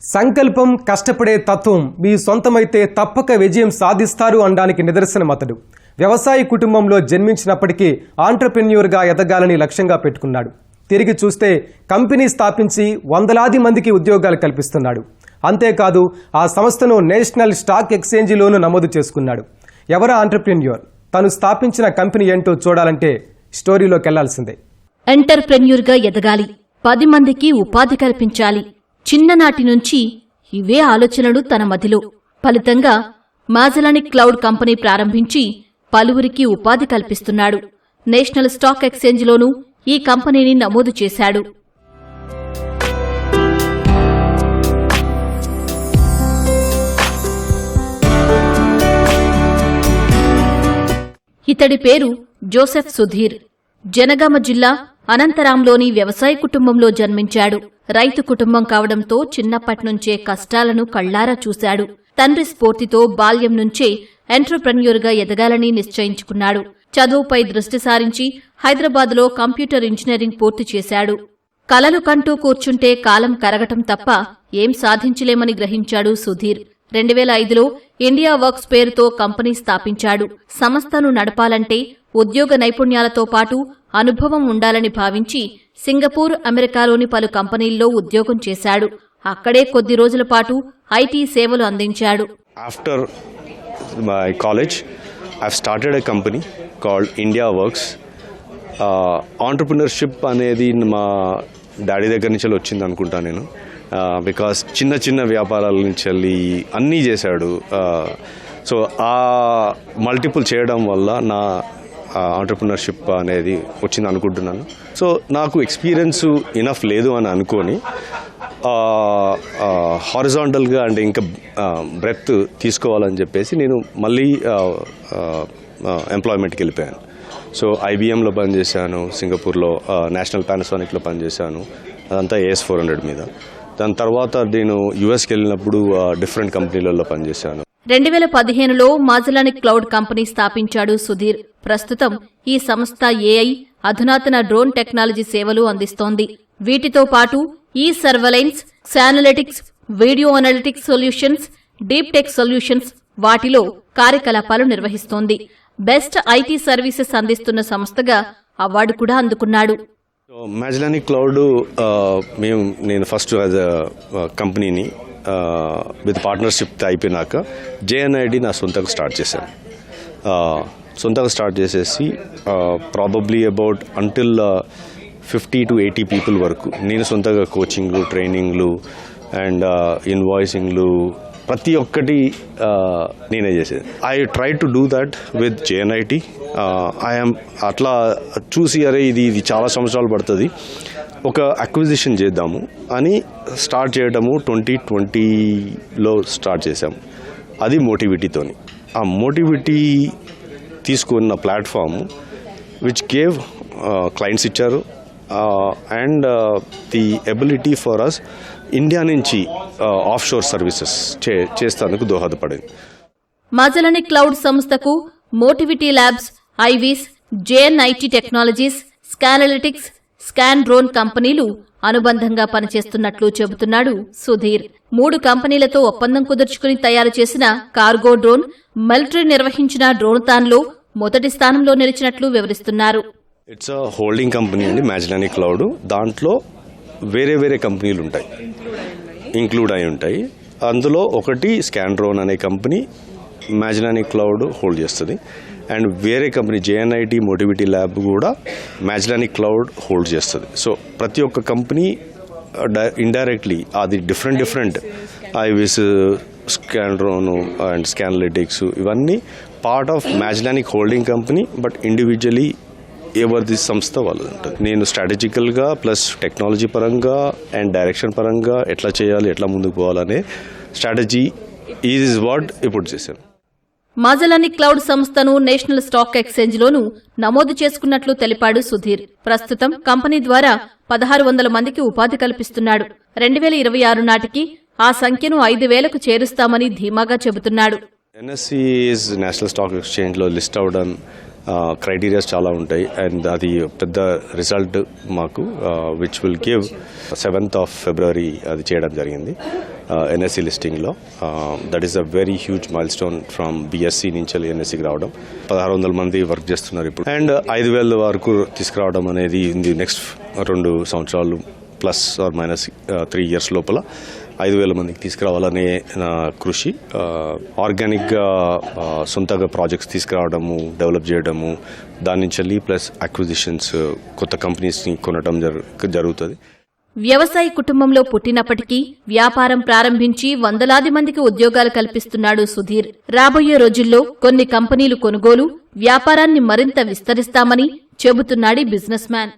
సంకల్పం కష్టపడే తత్వం మీ సొంతమైతే తప్పక విజయం సాధిస్తారు అనడానికి నిదర్శనం అతడు. వ్యవసాయ కుటుంబంలో జన్మించినప్పటికీ ఆంట్రప్రెన్యూర్గా ఎదగాలని లక్ష్యంగా పెట్టుకున్నాడు. తిరిగి చూస్తే కంపెనీ స్థాపించి వందలాది మందికి ఉద్యోగాలు కల్పిస్తున్నాడు. అంతేకాదు ఆ సంస్థను నేషనల్ స్టాక్ ఎక్స్చేంజిలోనూ నమోదు చేసుకున్నాడు. ఎవరా ఆంట్రప్రెన్యూర్? తను స్థాపించిన కంపెనీ ఏంటో చూడాలంటే స్టోరీలోకి వెళ్లాల్సిందే. ఎంటర్ప్రెన్యూర్గా ఎదగాలి, 10 మందికి ఉపాధి కల్పించాలి. చిన్ననాటి నుంచి ఇవే ఆలోచనలు తన మదిలో. ఫలితంగా మాజెలానిక్ క్లౌడ్ కంపెనీ ప్రారంభించి పలువురికి ఉపాధి కల్పిస్తున్నాడు. నేషనల్ స్టాక్ ఎక్స్చేంజిలోనూ ఈ కంపెనీని నమోదు చేశాడు. ఇతడి పేరు జోసెఫ్ సుధీర్. జనగామ జిల్లా అనంతరాంలోని వ్యవసాయ కుటుంబంలో జన్మించాడు. రైతు కుటుంబం కావడంతో చిన్నప్పట్నుంచే కష్టాలను కళ్లారా చూశాడు. తండ్రి స్ఫూర్తితో బాల్యం నుంచే ఎంటర్ప్రెన్యూర్గా ఎదగాలని నిశ్చయించుకున్నాడు. చదువుపై దృష్టి సారించి హైదరాబాద్లో కంప్యూటర్ ఇంజనీరింగ్ పూర్తి చేశాడు. కలలు కంటూ కూర్చుంటే కాలం కరగటం తప్ప ఏం సాధించలేమని గ్రహించాడు సుధీర్. 2005లో ఇండియా వర్క్స్ పేరుతో కంపెనీ స్థాపించాడు. సంస్థను నడపాలంటే ఉద్యోగ నైపుణ్యాలతో పాటు అనుభవం ఉండాలని భావించి సింగపూర్, అమెరికాలోని పలు కంపెనీల్లో ఉద్యోగం చేశాడు. అక్కడే కొద్ది రోజుల పాటు ఐటీ సేవలు అందించాడు. After my college I started a company called India works. Entrepreneurship అనేది మా డాడీ దగ్గర నుంచి వచ్చింది అనుకుంటా నేను. బికాస్ చిన్న చిన్న వ్యాపారాల నుంచి వెళ్ళి అన్నీ చేశాడు. సో ఆ మల్టిపుల్ చేయడం వల్ల నా ఆంటర్ప్రినర్షిప్ అనేది వచ్చింది అనుకుంటున్నాను. సో నాకు ఎక్స్పీరియన్స్ ఇనఫ్ లేదు అని అనుకొని హారిజాంటల్గా అంటే ఇంకా బ్రెత్ తీసుకోవాలని చెప్పేసి నేను మళ్ళీ ఎంప్లాయ్మెంట్కి వెళ్ళిపోయాను. సో ఐబిఎంలో పనిచేశాను, సింగపూర్లో నేషనల్ పానాసోనిక్లో పనిచేశాను. అదంతా AS400 మీద. దాని తర్వాత నేను యుఎస్కి వెళ్ళినప్పుడు డిఫరెంట్ కంపెనీలలో పనిచేశాను. 2015లో మాజెలానిక్ క్లౌడ్ కంపెనీ స్థాపించాడు సుధీర్. ప్రస్తుతం ఈ సంస్థ AI, అధునాతన డ్రోన్ టెక్నాలజీ సేవలు అందిస్తోంది. వీటితో పాటు ఈ surveillance, Scanalytics, video analytics solutions, deep tech solutions వాటిలో కార్యకలాపాలు నిర్వహిస్తోంది. బెస్ట్ ఐటీ సర్వీసెస్ అందిస్తున్న సంస్థగా అవార్డు కూడా అందుకున్నాడు. మాజెలానిక్ క్లౌడ్ నేను ఫస్ట్ యాజ్ కంపెనీని విత్ పార్ట్నర్షిప్ అయిపోయినాక JNID నా సొంతంగా స్టార్ట్ చేశాను. సొంతంగా స్టార్ట్ చేసేసి probably about until 50 to 80 people వరకు నేను సొంతంగా కోచింగ్లు, ట్రైనింగ్లు అండ్ ఇన్వాయిసింగ్లు ప్రతి ఒక్కటి నేనే చేసేది. I try to do that with JNIT. I'm అట్లా చూసి అరే ఇది చాలా సంవత్సరాలు పడుతుంది, ఒక అక్విజిషన్ చేద్దాము అని స్టార్ట్ చేయడము 2020లో స్టార్ట్ చేశాము. అది మోటివిటీతోని. ఆ మోటివిటీ తీసుకున్న ప్లాట్ఫామ్ విచ్ గేవ్ క్లయింట్స్ ఇచ్చారు and the ability for us India నుంచి ఆఫ్షోర్ సర్వీసెస్ చేసేందుకు దోహదపడింది. మాజెలానిక్ క్లౌడ్ సంస్థకు Motivity Labs, IVIS, JNIT technologies, Scanalytics, Scandron కంపెనీలు అనుబంధంగా పనిచేస్తున్నట్లు చెబుతున్నాడు సుధీర్. 3 కంపెనీలతో ఒప్పందం కుదుర్చుకుని తయారు చేసిన కార్గో డ్రోన్, మిలిటరీ నిర్వహించిన డ్రోన్థాన్లో మొదటి స్థానంలో నిలిచినట్లు వివరిస్తున్నారు. ఇట్స్ అ హోల్డింగ్ కంపెనీ అండి మాజెలానిక్ క్లౌడ్. దాంట్లో వేరే వేరే కంపెనీలు ఉంటాయి, ఇంక్లూడ్ అయి ఉంటాయి. అందులో ఒకటి స్కాన్ డ్రోన్ అనే కంపెనీ మాజెలానిక్ క్లౌడ్ హోల్డ్ చేస్తుంది. అండ్ వేరే కంపెనీ JNIT మోటివిటీ ల్యాబ్ కూడా మాజెలానిక్ క్లౌడ్ హోల్డ్ చేస్తుంది. సో ప్రతి ఒక్క కంపెనీ ఇండైరెక్ట్లీ అది different IVIS, Scandron and Scanalytics ఇవన్నీ part of Magellanic holding company, but individually ఎవరిది సంస్థ వాళ్ళు ఉంటుంది. నేను స్ట్రాటజికల్గా ప్లస్ టెక్నాలజీ పరంగా అండ్ డైరెక్షన్ పరంగా ఎట్లా చేయాలి, ఎట్లా ముందుకు పోవాలనే స్ట్రాటజీ ఈజ్ వాట్ ఇప్పుడు చేశాను. మాజెలానిక్ క్లౌడ్ సంస్థను నేషనల్ స్టాక్ ఎక్స్చేంజిలోనూ నమోదు చేసుకున్నట్లు తెలిపాడు సుధీర్. ప్రస్తుతం కంపెనీ ద్వారా 1600 మందికి ఉపాధి కల్పిస్తున్నాడు. 2026 నాటికి ఆ సంఖ్యను 5000కు చేరుస్తామని ధీమాగా చెబుతున్నాడు. NSE నేషనల్ స్టాక్ ఎక్స్చేంజ్లో లిస్ట్ అవడం క్రైటీరియాస్ చాలా ఉంటాయి అండ్ అది పెద్ద రిజల్ట్ మాకు which will give 7th of February అది చేయడం జరిగింది ఎన్ఎస్సి లిస్టింగ్లో. That is a very huge milestone from BSE నుంచి ఎన్ఎస్సికి రావడం. 1600 మంది వర్క్ చేస్తున్నారు ఇప్పుడు అండ్ 5000 వరకు తీసుకురావడం అనేది ఇది నెక్స్ట్ 2 సంవత్సరాలు ప్లస్ ఆర్ మైనస్ 3 years లోపల 5000 మందికి తీసుకురావాలనే నా కృషి. ఆర్గానిక్గా సొంతగా ప్రాజెక్ట్స్ తీసుకురావడము, డెవలప్ చేయడము, దాని నుంచి వెళ్ళి ప్లస్ అక్విజిషన్స్, కొత్త కంపెనీస్ని కొనడం జరుగుతుంది. వ్యవసాయ కుటుంబంలో పుట్టినప్పటికీ వ్యాపారం ప్రారంభించి వందలాది మందికి ఉద్యోగాలు కల్పిస్తున్నాడు సుధీర్. రాబోయే రోజుల్లో కొన్ని కంపెనీలు కొనుగోలు, వ్యాపారాన్ని మరింత విస్తరిస్తామని చెబుతున్నాడు బిజినెస్ మ్యాన్.